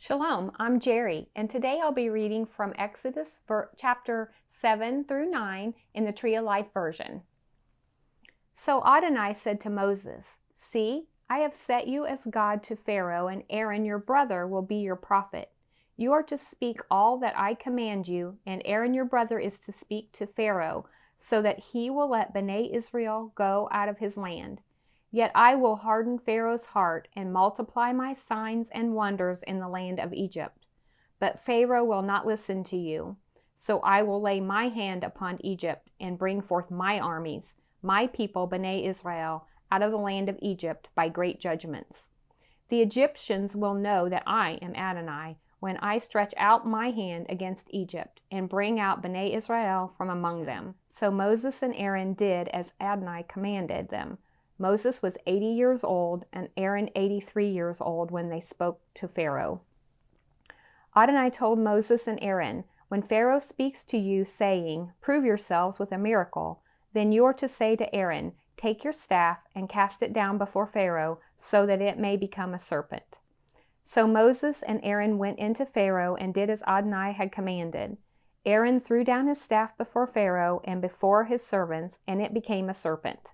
Shalom, I'm Jerry, and today I'll be reading from Exodus chapter 7 through 9 in the Tree of Life version. So Adonai said to Moses, "See, I have set you as God to Pharaoh, and Aaron your brother will be your prophet. You are to speak all that I command you, and Aaron your brother is to speak to Pharaoh, so that he will let Bnei Israel go out of his land. Yet I will harden Pharaoh's heart and multiply my signs and wonders in the land of Egypt. But Pharaoh will not listen to you. So I will lay my hand upon Egypt and bring forth my armies, my people Bnei Israel, out of the land of Egypt by great judgments. The Egyptians will know that I am Adonai when I stretch out my hand against Egypt and bring out Bnei Israel from among them." So Moses and Aaron did as Adonai commanded them. Moses was 80 years old and Aaron 83 years old when they spoke to Pharaoh. Adonai told Moses and Aaron, "When Pharaoh speaks to you, saying, 'Prove yourselves with a miracle,' then you are to say to Aaron, 'Take your staff and cast it down before Pharaoh, so that it may become a serpent.'" So Moses and Aaron went into Pharaoh and did as Adonai had commanded. Aaron threw down his staff before Pharaoh and before his servants, and it became a serpent.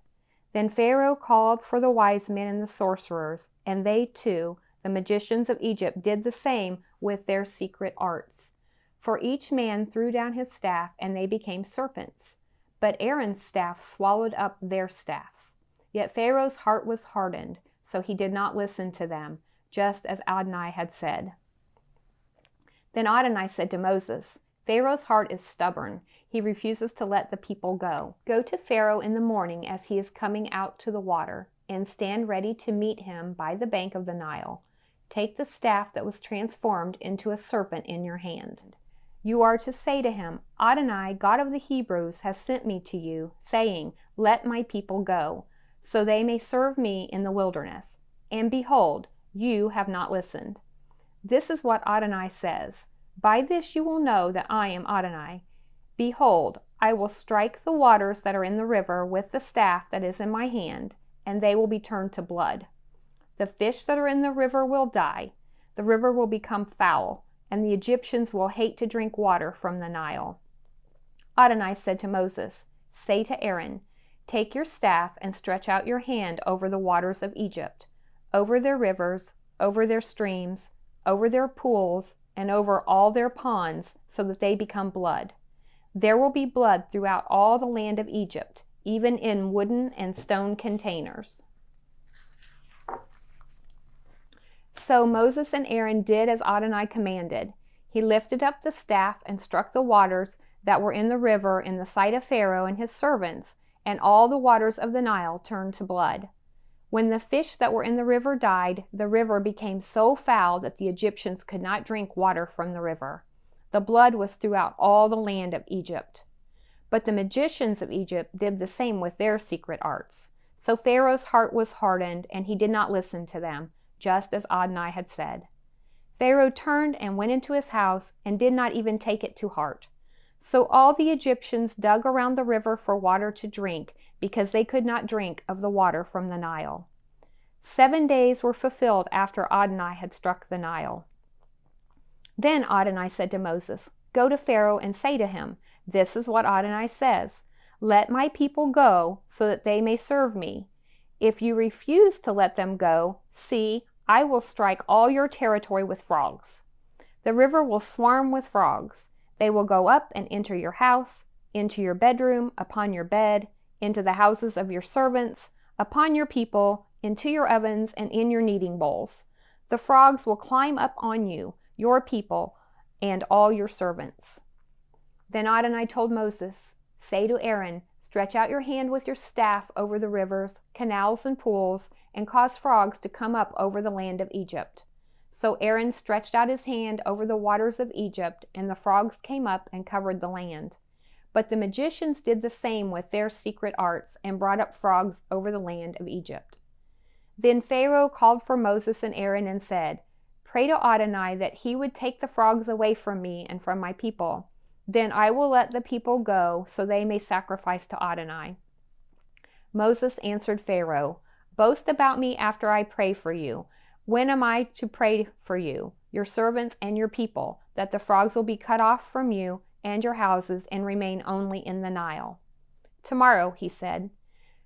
Then Pharaoh called for the wise men and the sorcerers, and they too, the magicians of Egypt, did the same with their secret arts. For each man threw down his staff, and they became serpents. But Aaron's staff swallowed up their staffs. Yet Pharaoh's heart was hardened, so he did not listen to them, just as Adonai had said. Then Adonai said to Moses, "Pharaoh's heart is stubborn. He refuses to let the people go. Go to Pharaoh in the morning as he is coming out to the water, and stand ready to meet him by the bank of the Nile. Take the staff that was transformed into a serpent in your hand. You are to say to him, 'Adonai, God of the Hebrews, has sent me to you, saying, Let my people go, so they may serve me in the wilderness.' And behold, you have not listened. This is what Adonai says. By this you will know that I am Adonai. Behold, I will strike the waters that are in the river with the staff that is in my hand, and they will be turned to blood. The fish that are in the river will die. The river will become foul, and the Egyptians will hate to drink water from the Nile." Adonai said to Moses, "Say to Aaron, 'Take your staff and stretch out your hand over the waters of Egypt, over their rivers, over their streams, over their pools, and over all their ponds, so that they become blood. There will be blood throughout all the land of Egypt, even in wooden and stone containers." So Moses and Aaron did as Adonai commanded. He lifted up the staff and struck the waters that were in the river in the sight of Pharaoh and his servants, and all the waters of the Nile turned to blood. When the fish that were in the river died, the river became so foul that the Egyptians could not drink water from the river. The blood was throughout all the land of Egypt. But the magicians of Egypt did the same with their secret arts. So Pharaoh's heart was hardened, and he did not listen to them, just as Adonai had said. Pharaoh turned and went into his house and did not even take it to heart. So all the Egyptians dug around the river for water to drink, because they could not drink of the water from the Nile. 7 days were fulfilled after Adonai had struck the Nile. Then Adonai said to Moses, "Go to Pharaoh and say to him, 'This is what Adonai says. Let my people go so that they may serve me. If you refuse to let them go, see, I will strike all your territory with frogs. The river will swarm with frogs. They will go up and enter your house, into your bedroom, upon your bed, into the houses of your servants, upon your people, into your ovens, and in your kneading bowls. The frogs will climb up on you, your people, and all your servants." Then Adonai told Moses, "Say to Aaron, stretch out your hand with your staff over the rivers, canals, and pools, and cause frogs to come up over the land of Egypt." So Aaron stretched out his hand over the waters of Egypt, and the frogs came up and covered the land. But the magicians did the same with their secret arts, and brought up frogs over the land of Egypt. Then Pharaoh called for Moses and Aaron and said, "Pray to Adonai that he would take the frogs away from me and from my people. Then I will let the people go, so they may sacrifice to Adonai." Moses answered Pharaoh, "Boast about me after I pray for you. When am I to pray for you, your servants and your people, that the frogs will be cut off from you and your houses and remain only in the Nile?" "Tomorrow," he said.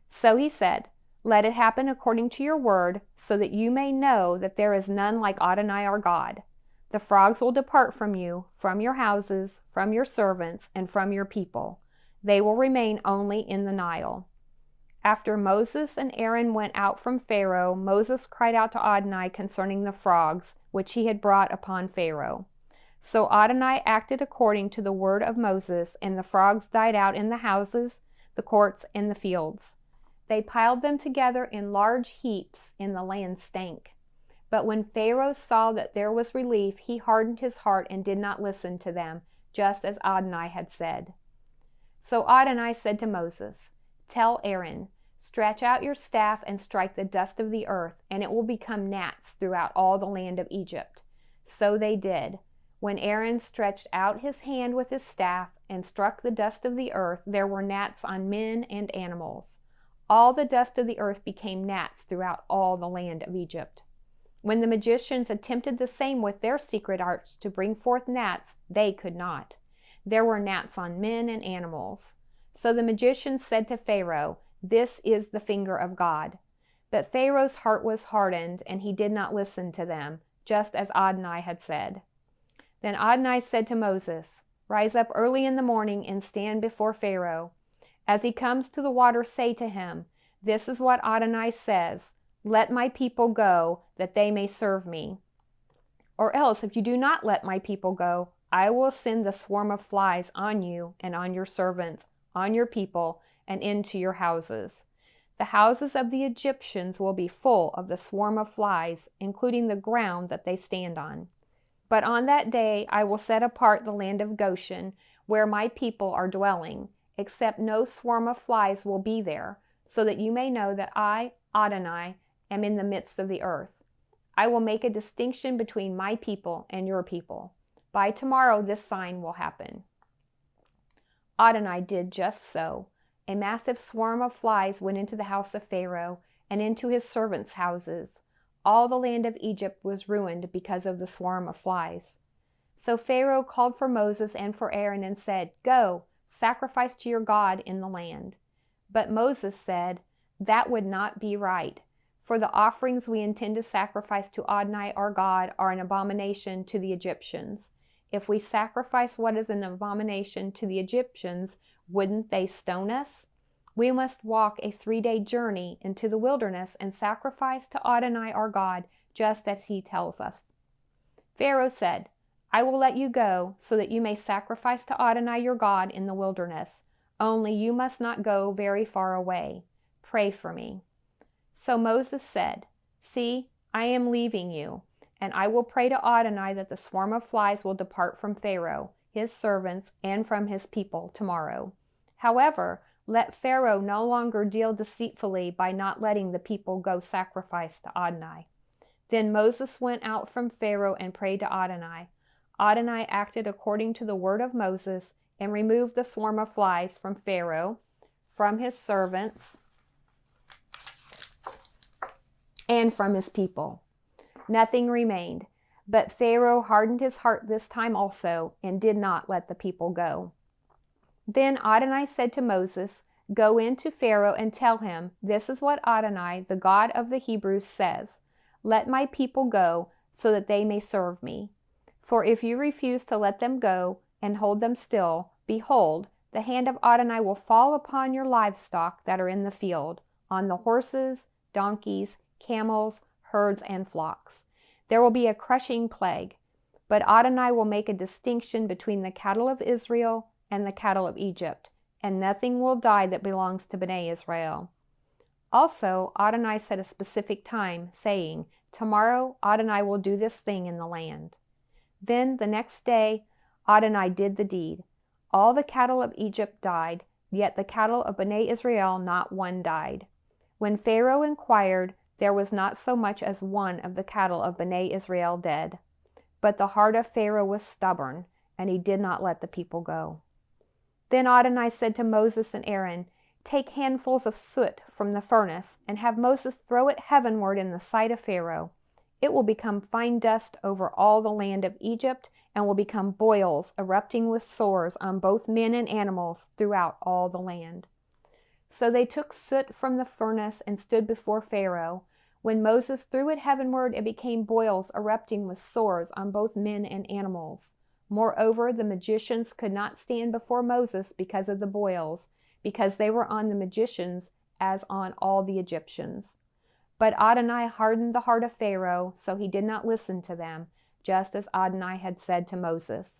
So he said, "Let it happen according to your word, so that you may know that there is none like Adonai our God. The frogs will depart from you, from your houses, from your servants, and from your people. They will remain only in the Nile." After Moses and Aaron went out from Pharaoh, Moses cried out to Adonai concerning the frogs, which he had brought upon Pharaoh. So Adonai acted according to the word of Moses, and the frogs died out in the houses, the courts, and the fields. They piled them together in large heaps, and the land stank. But when Pharaoh saw that there was relief, he hardened his heart and did not listen to them, just as Adonai had said. So Adonai said to Moses, "Tell Aaron, stretch out your staff and strike the dust of the earth, and it will become gnats throughout all the land of Egypt." So they did. When Aaron stretched out his hand with his staff and struck the dust of the earth, there were gnats on men and animals. All the dust of the earth became gnats throughout all the land of Egypt. When the magicians attempted the same with their secret arts to bring forth gnats, they could not. There were gnats on men and animals. So the magicians said to Pharaoh, "This is the finger of God." But Pharaoh's heart was hardened, and he did not listen to them, just as Adonai had said. Then Adonai said to Moses, "Rise up early in the morning and stand before Pharaoh. As he comes to the water, say to him, 'This is what Adonai says, let my people go, that they may serve me. Or else, if you do not let my people go, I will send the swarm of flies on you and on your servants, on your people, and into your houses. The houses of the Egyptians will be full of the swarm of flies, including the ground that they stand on. But on that day I will set apart the land of Goshen, where my people are dwelling, except no swarm of flies will be there, so that you may know that I, Adonai, am in the midst of the earth. I will make a distinction between my people and your people. By tomorrow this sign will happen." Adonai did just so. A massive swarm of flies went into the house of Pharaoh and into his servants' houses. All the land of Egypt was ruined because of the swarm of flies. So Pharaoh called for Moses and for Aaron and said, "Go, sacrifice to your God in the land." But Moses said, "That would not be right, for the offerings we intend to sacrifice to Adonai our God are an abomination to the Egyptians. If we sacrifice what is an abomination to the Egyptians, wouldn't they stone us? We must walk a 3-day journey into the wilderness and sacrifice to Adonai our God, just as he tells us." Pharaoh said, "I will let you go, so that you may sacrifice to Adonai your God in the wilderness. Only you must not go very far away. Pray for me." So Moses said, "See, I am leaving you, and I will pray to Adonai that the swarm of flies will depart from Pharaoh, his servants, and from his people tomorrow. However, let Pharaoh no longer deal deceitfully by not letting the people go sacrifice to Adonai." Then Moses went out from Pharaoh and prayed to Adonai. Adonai acted according to the word of Moses and removed the swarm of flies from Pharaoh, from his servants, and from his people. Nothing remained, but Pharaoh hardened his heart this time also and did not let the people go. Then Adonai said to Moses, "Go in to Pharaoh and tell him, 'This is what Adonai, the God of the Hebrews, says. Let my people go, so that they may serve me. For if you refuse to let them go and hold them still, behold, the hand of Adonai will fall upon your livestock that are in the field, on the horses, donkeys, camels, herds, and flocks. There will be a crushing plague. But Adonai will make a distinction between the cattle of Israel and the cattle of Egypt, and nothing will die that belongs to Bnei Israel." Also, Adonai set a specific time, saying, "Tomorrow Adonai will do this thing in the land." Then the next day Adonai did the deed. All the cattle of Egypt died, yet the cattle of Bnei Israel not one died. When Pharaoh inquired, there was not so much as one of the cattle of Bnei Israel dead. But the heart of Pharaoh was stubborn, and he did not let the people go. Then Adonai said to Moses and Aaron, "Take handfuls of soot from the furnace, and have Moses throw it heavenward in the sight of Pharaoh. It will become fine dust over all the land of Egypt and will become boils erupting with sores on both men and animals throughout all the land." So they took soot from the furnace and stood before Pharaoh. When Moses threw it heavenward, it became boils erupting with sores on both men and animals. Moreover, the magicians could not stand before Moses because of the boils, because they were on the magicians as on all the Egyptians. But Adonai hardened the heart of Pharaoh, so he did not listen to them, just as Adonai had said to Moses.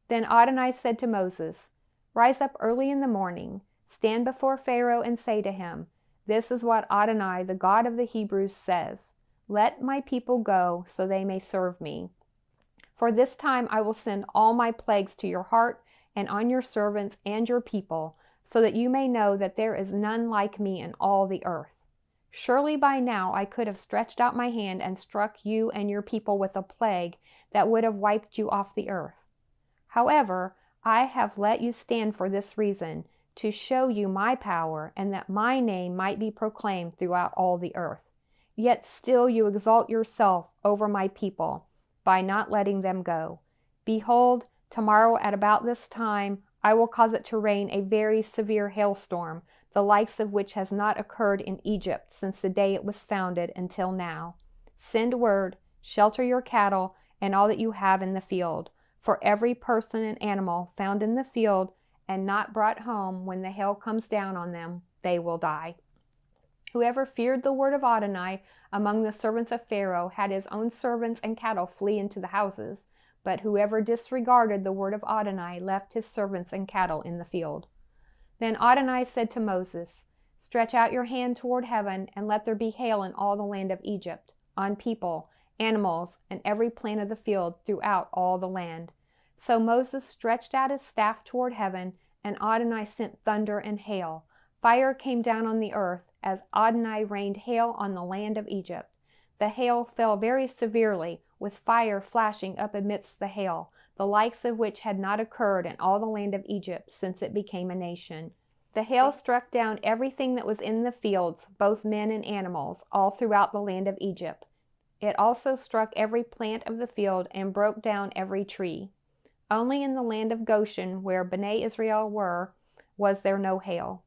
Then Adonai said to Moses, "Rise up early in the morning, stand before Pharaoh and say to him, 'This is what Adonai, the God of the Hebrews, says. Let my people go so they may serve me. For this time I will send all my plagues to your heart and on your servants and your people, so that you may know that there is none like me in all the earth. Surely by now I could have stretched out my hand and struck you and your people with a plague that would have wiped you off the earth. However, I have let you stand for this reason, to show you my power, and that my name might be proclaimed throughout all the earth. Yet still you exalt yourself over my people by not letting them go. Behold, tomorrow at about this time I will cause it to rain a very severe hailstorm, the likes of which has not occurred in Egypt since the day it was founded until now. Send word, shelter your cattle and all that you have in the field, for every person and animal found in the field and not brought home, when the hail comes down on them, they will die." Whoever feared the word of Adonai among the servants of Pharaoh had his own servants and cattle flee into the houses, but whoever disregarded the word of Adonai left his servants and cattle in the field. Then Adonai said to Moses, "Stretch out your hand toward heaven, and let there be hail in all the land of Egypt, on people, animals, and every plant of the field throughout all the land." So Moses stretched out his staff toward heaven, and Adonai sent thunder and hail. Fire came down on the earth, as Adonai rained hail on the land of Egypt. The hail fell very severely, with fire flashing up amidst the hail, the likes of which had not occurred in all the land of Egypt since it became a nation. The hail struck down everything that was in the fields, both men and animals, all throughout the land of Egypt. It also struck every plant of the field and broke down every tree. Only in the land of Goshen, where Bnei Israel were, was there no hail.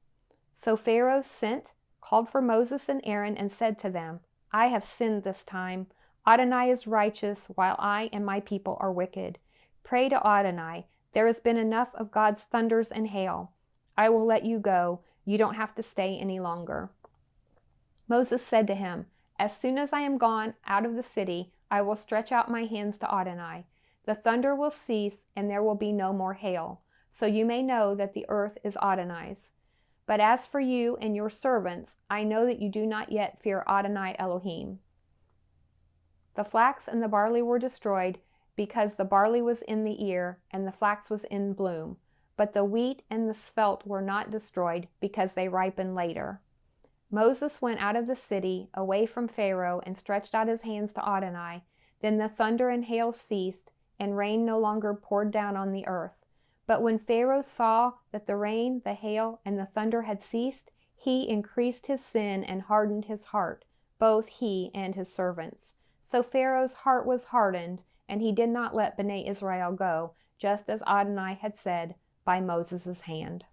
So Pharaoh sent, called for Moses and Aaron, and said to them, "I have sinned this time. Adonai is righteous, while I and my people are wicked. Pray to Adonai. There has been enough of God's thunders and hail. I will let you go. You don't have to stay any longer." Moses said to him, "As soon as I am gone out of the city, I will stretch out my hands to Adonai. The thunder will cease, and there will be no more hail, so you may know that the earth is Adonai's. But as for you and your servants, I know that you do not yet fear Adonai Elohim." The flax and the barley were destroyed, because the barley was in the ear and the flax was in bloom. But the wheat and the spelt were not destroyed, because they ripened later. Moses went out of the city, away from Pharaoh, and stretched out his hands to Adonai. Then the thunder and hail ceased, and rain no longer poured down on the earth. But when Pharaoh saw that the rain, the hail, and the thunder had ceased, he increased his sin and hardened his heart, both he and his servants. So Pharaoh's heart was hardened, and he did not let Bnei Israel go, just as Adonai had said by Moses' hand.